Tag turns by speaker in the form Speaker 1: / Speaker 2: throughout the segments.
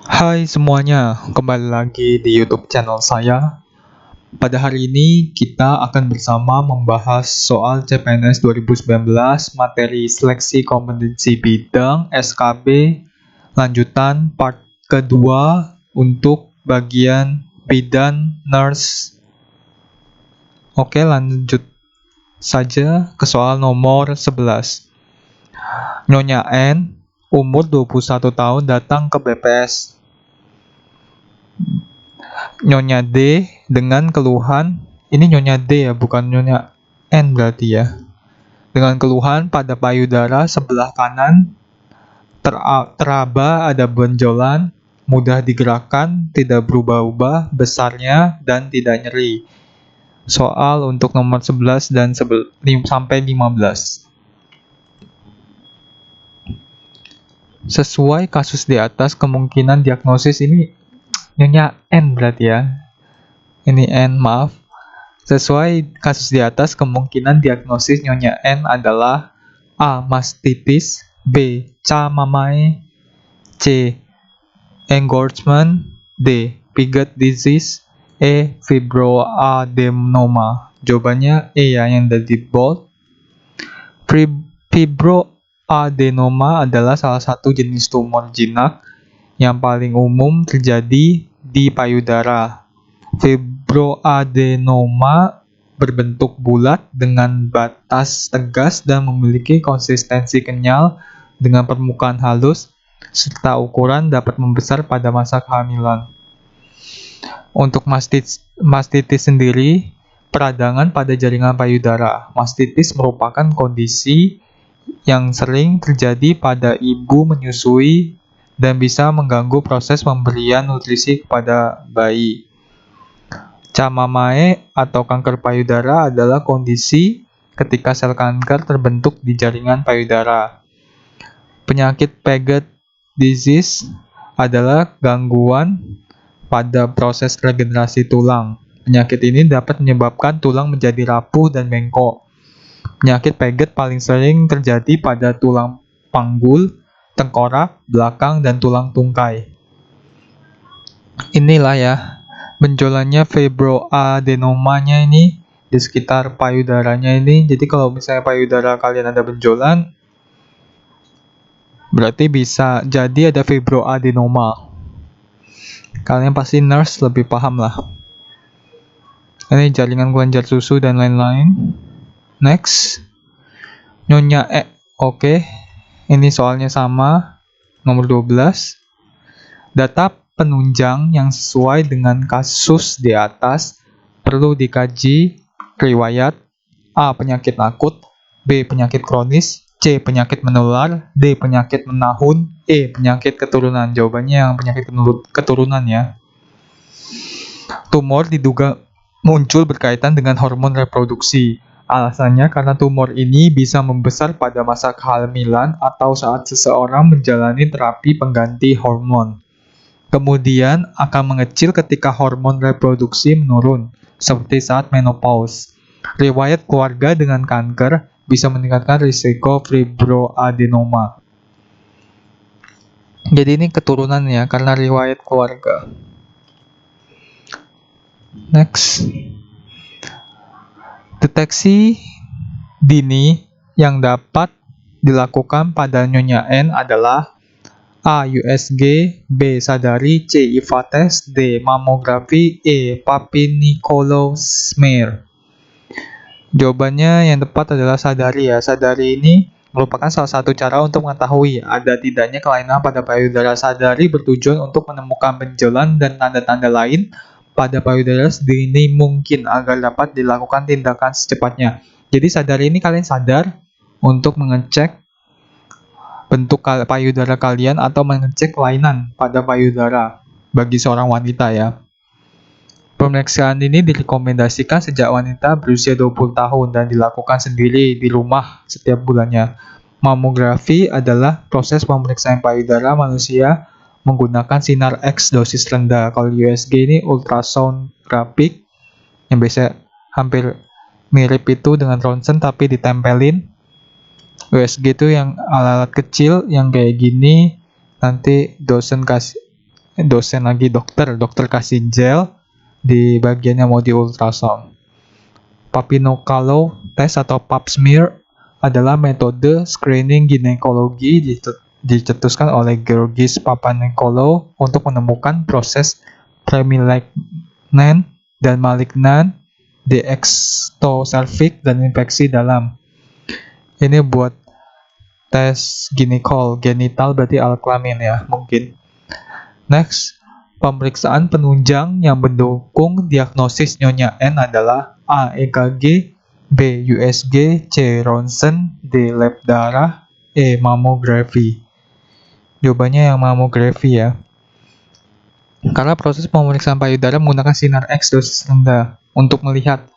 Speaker 1: Hai semuanya, kembali lagi di YouTube channel saya. Pada hari ini kita akan bersama membahas soal CPNS 2019 materi seleksi kompetensi bidang SKB lanjutan part kedua untuk bagian bidan nurse. Oke, lanjut saja ke soal nomor 11. Nyonya N, umur 21 tahun, datang ke BPS. Nyonya D dengan keluhan, ini Nyonya D ya, bukan Nyonya N berarti ya. Dengan keluhan pada payudara sebelah kanan teraba ada benjolan, mudah digerakkan, tidak berubah-ubah besarnya dan tidak nyeri. Soal untuk nomor 11 dan sampai 15. Sesuai kasus di atas, kemungkinan diagnosis ini Nyonya N berarti ya. Ini N, maaf. Sesuai kasus di atas, kemungkinan diagnosis Nyonya N adalah A. Mastitis, B. Chamamae, C. Engorgement, D. Pigot disease, E. Fibroadenoma. Jawabannya E ya, yang di bold. Fibroadenoma adalah salah satu jenis tumor jinak yang paling umum terjadi di payudara. Fibroadenoma berbentuk bulat dengan batas tegas dan memiliki konsistensi kenyal dengan permukaan halus, serta ukuran dapat membesar pada masa kehamilan. Untuk mastitis sendiri, peradangan pada jaringan payudara. Mastitis merupakan kondisi yang sering terjadi pada ibu menyusui dan bisa mengganggu proses pemberian nutrisi kepada bayi. Chamamae atau kanker payudara adalah kondisi ketika sel kanker terbentuk di jaringan payudara. Penyakit Pigot disease adalah gangguan pada proses regenerasi tulang. Penyakit ini dapat menyebabkan tulang menjadi rapuh dan bengkok. Penyakit Pigot paling sering terjadi pada tulang panggul, tengkorak, belakang, dan tulang tungkai. Inilah ya, benjolannya fibroadenomanya ini di sekitar payudaranya ini. Jadi kalau misalnya payudara kalian ada benjolan, berarti bisa jadi ada fibroadenoma. Kalian pasti nurse lebih paham lah. Ini jaringan kelenjar susu dan lain-lain. Next. Nyonya E. Oke. Ini soalnya sama. Nomor 12. Data penunjang yang sesuai dengan kasus di atas perlu dikaji riwayat A. Penyakit akut, B. Penyakit kronis, C. Penyakit menular, D. Penyakit menahun, E. Penyakit keturunan. Jawabannya yang penyakit keturunan ya. Tumor diduga muncul berkaitan dengan hormon reproduksi. Alasannya karena tumor ini bisa membesar pada masa kehamilan atau saat seseorang menjalani terapi pengganti hormon. Kemudian akan mengecil ketika hormon reproduksi menurun, seperti saat menopause. Riwayat keluarga dengan kanker bisa meningkatkan risiko fibroadenoma. Jadi ini keturunan ya, karena riwayat keluarga. Next. Deteksi dini yang dapat dilakukan pada Nyonya N adalah A. USG, B. Sadari, C. IVA test, D. Mamografi, E. Papinicolau smear. Jawabannya yang tepat adalah sadari ya. Sadari ini merupakan salah satu cara untuk mengetahui ada tidaknya kelainan pada payudara. Sadari bertujuan untuk menemukan benjolan dan tanda-tanda lain pada payudara sedini mungkin agar dapat dilakukan tindakan secepatnya. Jadi sadari ini kalian sadar untuk mengecek bentuk payudara kalian atau mengecek kelainan pada payudara bagi seorang wanita ya. Pemeriksaan ini direkomendasikan sejak wanita berusia 20 tahun dan dilakukan sendiri di rumah setiap bulannya. Mamografi adalah proses pemeriksaan payudara manusia menggunakan sinar X dosis rendah. Kalau USG ini ultrasound grafik yang biasa hampir mirip itu dengan ronsen tapi ditempelin. USG itu yang alat-alat kecil yang kayak gini, nanti dosen kasih dosen lagi dokter kasih gel di bagian yang mau di ultrasound. Papinokalov test atau pap smear adalah metode screening ginekologi dicetuskan oleh Georgis Papanicolaou untuk menemukan proses premilignan dan malignan di ekstoservix dan infeksi dalam. Ini buat tes genital berarti alat kelamin ya mungkin. Next, pemeriksaan penunjang yang mendukung diagnosis Nyonya N adalah A. EKG, B. USG, C. ronsen, D. lab darah, E. mamografi. Jawabannya yang mamografi ya. Karena proses pemeriksaan payudara menggunakan sinar X dosis rendah untuk melihat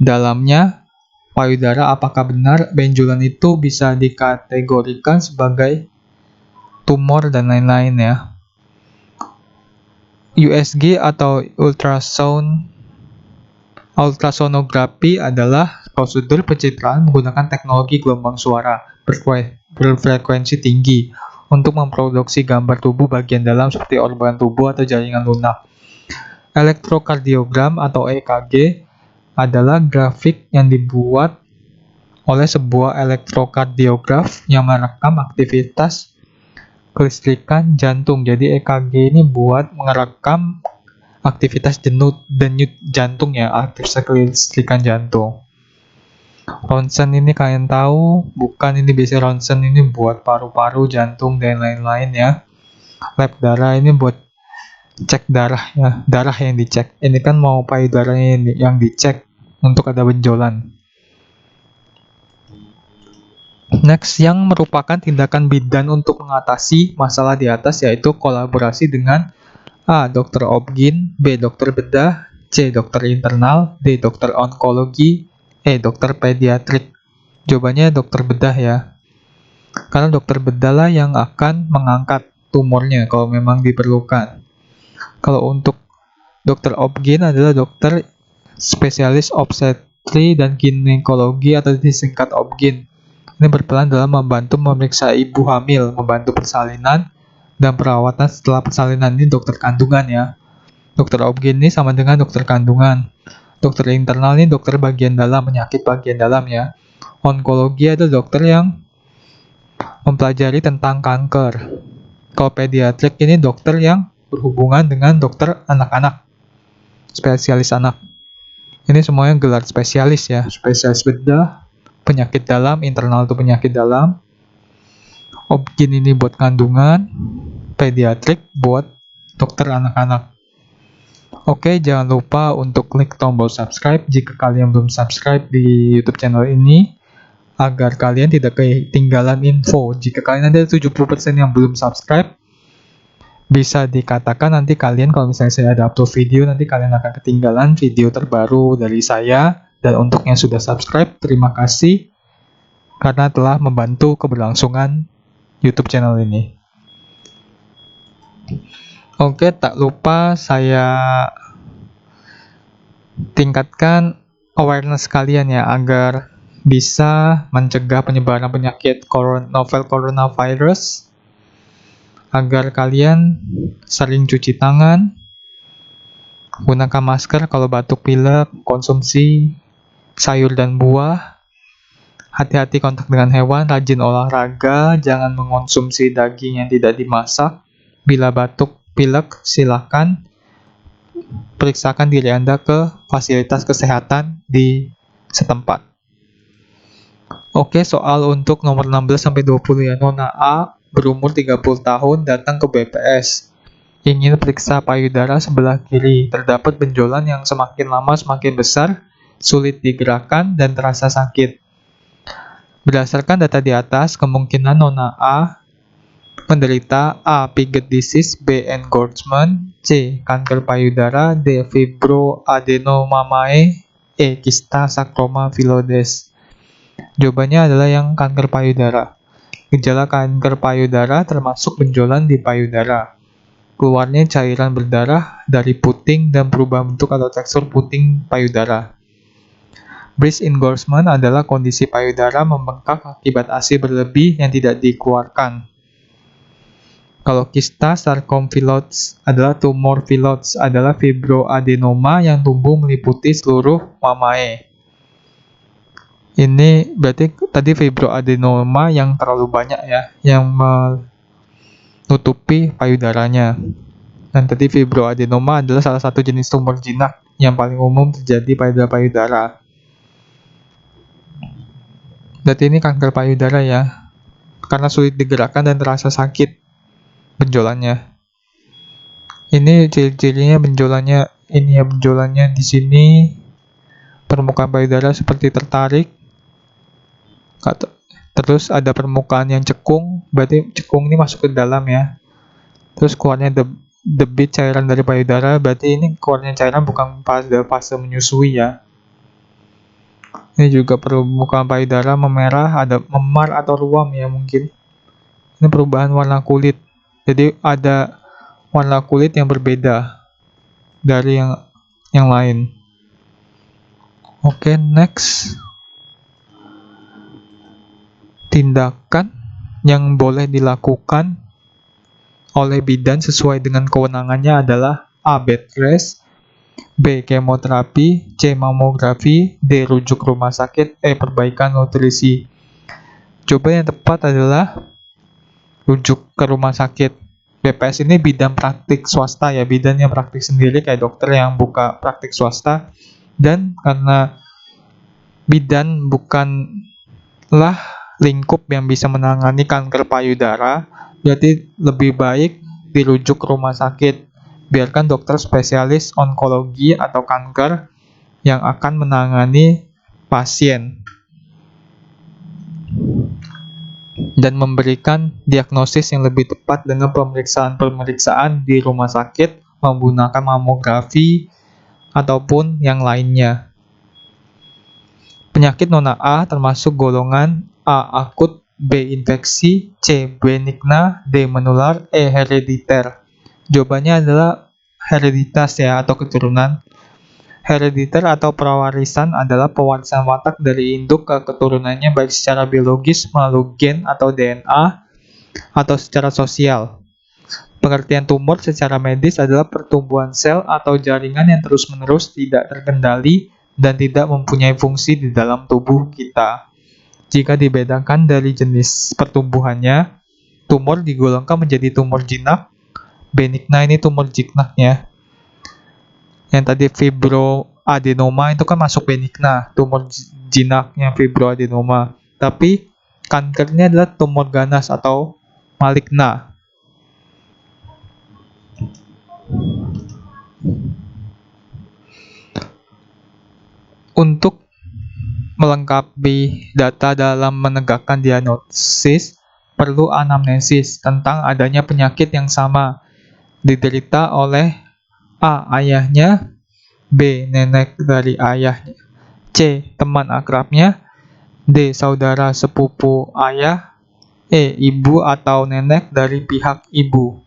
Speaker 1: dalamnya payudara apakah benar benjolan itu bisa dikategorikan sebagai tumor dan lain-lain ya. USG atau ultrasonografi adalah prosedur pencitraan menggunakan teknologi gelombang suara berfrekuensi tinggi untuk memproduksi gambar tubuh bagian dalam seperti organ tubuh atau jaringan lunak. Elektrokardiogram atau EKG adalah grafik yang dibuat oleh sebuah elektrokardiograf yang merekam aktivitas kelistrikan jantung. Jadi EKG ini buat merekam aktivitas denyut jantung ya, aktivitas kelistrikan jantung. Ronsen ini kalian tahu, bukan ini biasa ronsen ini buat paru-paru, jantung dan lain-lain ya. Lab darah ini buat cek darah ya, darah yang dicek. Ini kan mau payudaranya yang dicek untuk ada benjolan. Next, yang merupakan tindakan bidan untuk mengatasi masalah di atas yaitu kolaborasi dengan A. Dokter obgyn, B. Dokter bedah, C. Dokter internal, D. Dokter onkologi, E. Dokter pediatrik. Jawabannya dokter bedah ya. Karena dokter bedah lah yang akan mengangkat tumornya kalau memang diperlukan. Kalau untuk dokter obgyn adalah dokter spesialis obstetri dan ginekologi atau disingkat obgyn. Ini berperan dalam membantu memeriksa ibu hamil, membantu persalinan, dan perawatan setelah persalinan. Ini dokter kandungan ya. Dokter obgyn ini sama dengan dokter kandungan. Dokter internal ini dokter bagian dalam, penyakit bagian dalam ya. Onkologi adalah dokter yang mempelajari tentang kanker. Kalau pediatrik ini dokter yang berhubungan dengan dokter anak-anak, spesialis anak. Ini semuanya gelar spesialis ya. Spesialis bedah, penyakit dalam, internal itu penyakit dalam. Obgyn ini buat kandungan, pediatrik buat dokter anak-anak. Oke, jangan lupa untuk klik tombol subscribe jika kalian belum subscribe di YouTube channel ini, agar kalian tidak ketinggalan info. Jika kalian ada 70% yang belum subscribe, bisa dikatakan nanti kalian kalau misalnya saya ada upload video, nanti kalian akan ketinggalan video terbaru dari saya. Dan untuk yang sudah subscribe, terima kasih karena telah membantu keberlangsungan YouTube channel ini. Oke, tak lupa saya tingkatkan awareness kalian ya, agar bisa mencegah penyebaran penyakit novel coronavirus, agar kalian sering cuci tangan, gunakan masker kalau batuk pilek, konsumsi sayur dan buah, hati-hati kontak dengan hewan, rajin olahraga, jangan mengonsumsi daging yang tidak dimasak. Bila batuk pilek, silakan periksakan diri Anda ke fasilitas kesehatan di setempat. Oke, soal untuk nomor 16-20 ya. Nona A berumur 30 tahun datang ke BPS. Ingin periksa payudara sebelah kiri. Terdapat benjolan yang semakin lama semakin besar, sulit digerakkan, dan terasa sakit. Berdasarkan data di atas, kemungkinan Nona A menderita A. Pigot disease, B. engorgement, C. kanker payudara, D. fibroadenomamae, E. kista sarcoma phyllodes. Jawabannya adalah yang kanker payudara. Gejala kanker payudara termasuk benjolan di payudara, keluarnya cairan berdarah dari puting dan perubahan bentuk atau tekstur puting payudara. Breast engorgement adalah kondisi payudara membengkak akibat ASI berlebih yang tidak dikeluarkan. Kalau kista sarcomphalodes adalah tumor phalodes, adalah fibroadenoma yang tumbuh meliputi seluruh mamae. Ini berarti tadi fibroadenoma yang terlalu banyak ya, yang menutupi payudaranya. Dan tadi fibroadenoma adalah salah satu jenis tumor jinak yang paling umum terjadi pada payudara. Berarti ini kanker payudara ya, karena sulit digerakkan dan terasa sakit benjolannya. Ini ciri-cirinya benjolannya, ini ya benjolannya di sini, permukaan payudara seperti tertarik. Terus ada permukaan yang cekung, berarti cekung ini masuk ke dalam ya. Terus keluarnya debit cairan dari payudara, berarti ini keluarnya cairan bukan pada fase menyusui ya. Ini juga permukaan payudara memerah, ada memar atau ruam ya mungkin. Ini perubahan warna kulit. Jadi ada warna kulit yang berbeda dari yang lain. Oke, next. Tindakan yang boleh dilakukan oleh bidan sesuai dengan kewenangannya adalah A. Bed rest, B. Kemoterapi, C. Mamografi, D. Rujuk rumah sakit, E. Perbaikan nutrisi. Jawaban yang tepat adalah rujuk ke rumah sakit. BPS ini bidan praktik swasta ya, bidan yang praktik sendiri kayak dokter yang buka praktik swasta. Dan karena bidan bukanlah lingkup yang bisa menangani kanker payudara, berarti lebih baik dirujuk ke rumah sakit. Biarkan dokter spesialis onkologi atau kanker yang akan menangani pasien dan memberikan diagnosis yang lebih tepat dengan pemeriksaan-pemeriksaan di rumah sakit menggunakan mamografi ataupun yang lainnya. Penyakit nona A termasuk golongan A. Akut, B. Infeksi, C. Benigna, D. Menular, E. Herediter. Jawabannya adalah hereditas ya, atau keturunan. Herediter atau pewarisan adalah pewarisan watak dari induk ke keturunannya baik secara biologis melalui gen atau DNA atau secara sosial. Pengertian tumor secara medis adalah pertumbuhan sel atau jaringan yang terus-menerus tidak terkendali dan tidak mempunyai fungsi di dalam tubuh kita. Jika dibedakan dari jenis pertumbuhannya, tumor digolongkan menjadi tumor jinak. Benigna ini tumor jinaknya. Yang tadi fibroadenoma itu kan masuk benigna, tumor jinaknya fibroadenoma. Tapi kankernya adalah tumor ganas atau maligna. Untuk melengkapi data dalam menegakkan diagnosis, perlu anamnesis tentang adanya penyakit yang sama diderita oleh A. Ayahnya, B. Nenek dari ayahnya, C. Teman akrabnya, D. Saudara sepupu ayah, E. Ibu atau nenek dari pihak ibu.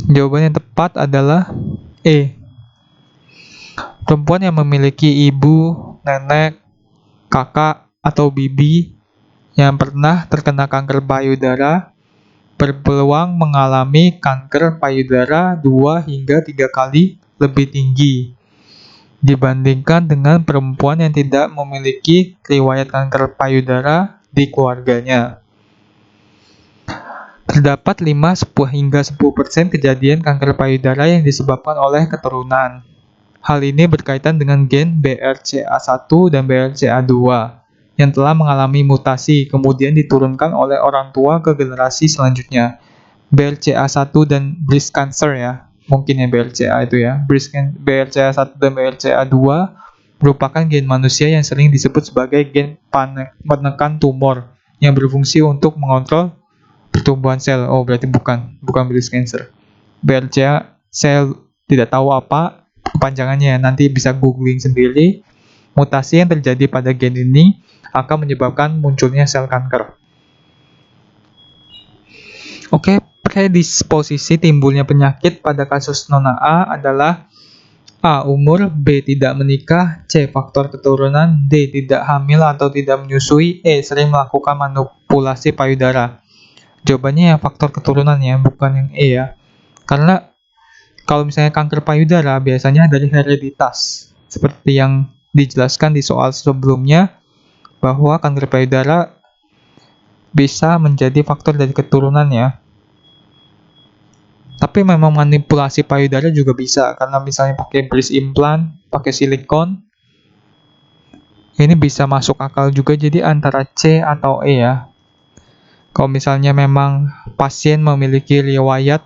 Speaker 1: Jawaban yang tepat adalah E. Perempuan yang memiliki ibu, nenek, kakak, atau bibi yang pernah terkena kanker payudara berpeluang mengalami kanker payudara 2 hingga 3 kali lebih tinggi dibandingkan dengan perempuan yang tidak memiliki riwayat kanker payudara di keluarganya. Terdapat 5 hingga 10% kejadian kanker payudara yang disebabkan oleh keturunan. Hal ini berkaitan dengan gen BRCA1 dan BRCA2 yang telah mengalami mutasi, kemudian diturunkan oleh orang tua ke generasi selanjutnya. BRCA1 dan breast cancer ya, mungkin ya BRCA itu ya. BRCA1 dan BRCA2 merupakan gen manusia yang sering disebut sebagai gen penekan tumor yang berfungsi untuk mengontrol pertumbuhan sel. Oh, berarti bukan breast cancer. BRCA saya tidak tahu apa kepanjangannya, nanti bisa googling sendiri. Mutasi yang terjadi pada gen ini akan menyebabkan munculnya sel kanker. Oke, predisposisi timbulnya penyakit pada kasus nona A adalah A. Umur, B. Tidak menikah, C. Faktor keturunan, D. Tidak hamil atau tidak menyusui, E. Sering melakukan manipulasi payudara. Jawabannya yang faktor keturunan ya, bukan yang E ya. Karena kalau misalnya kanker payudara biasanya dari hereditas. Seperti yang dijelaskan di soal sebelumnya, bahwa kanker payudara bisa menjadi faktor dari keturunan ya. Tapi memang manipulasi payudara juga bisa, karena misalnya pakai breast implant, pakai silikon, ini bisa masuk akal juga, jadi antara C atau E ya. Kalau misalnya memang pasien memiliki riwayat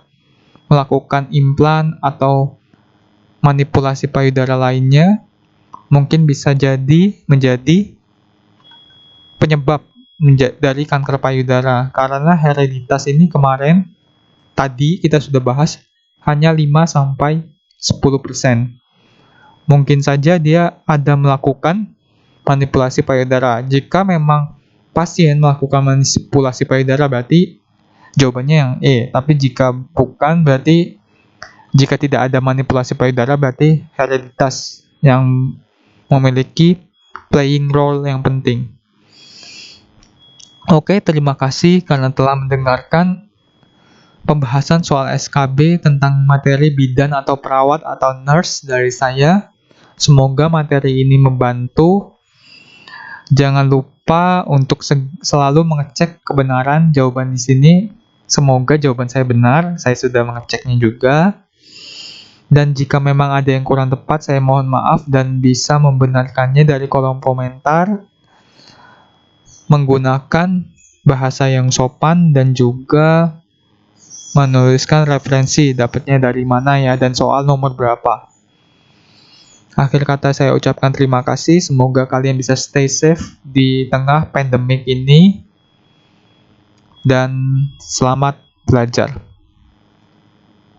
Speaker 1: melakukan implan atau manipulasi payudara lainnya, mungkin bisa menjadi penyebab dari kanker payudara. Karena hereditas ini kemarin tadi kita sudah bahas hanya 5-10%. Mungkin saja dia ada melakukan manipulasi payudara. Jika memang pasien melakukan manipulasi payudara berarti jawabannya yang E. Tapi jika bukan, berarti jika tidak ada manipulasi payudara berarti hereditas yang memiliki playing role yang penting. Oke, terima kasih karena telah mendengarkan pembahasan soal SKB tentang materi bidan atau perawat atau nurse dari saya. Semoga materi ini membantu. Jangan lupa untuk selalu mengecek kebenaran jawaban di sini. Semoga jawaban saya benar, saya sudah mengeceknya juga. Dan jika memang ada yang kurang tepat, saya mohon maaf dan bisa membenarkannya dari kolom komentar menggunakan bahasa yang sopan dan juga menuliskan referensi dapatnya dari mana ya dan soal nomor berapa. Akhir kata saya ucapkan terima kasih, semoga kalian bisa stay safe di tengah pandemik ini dan selamat belajar.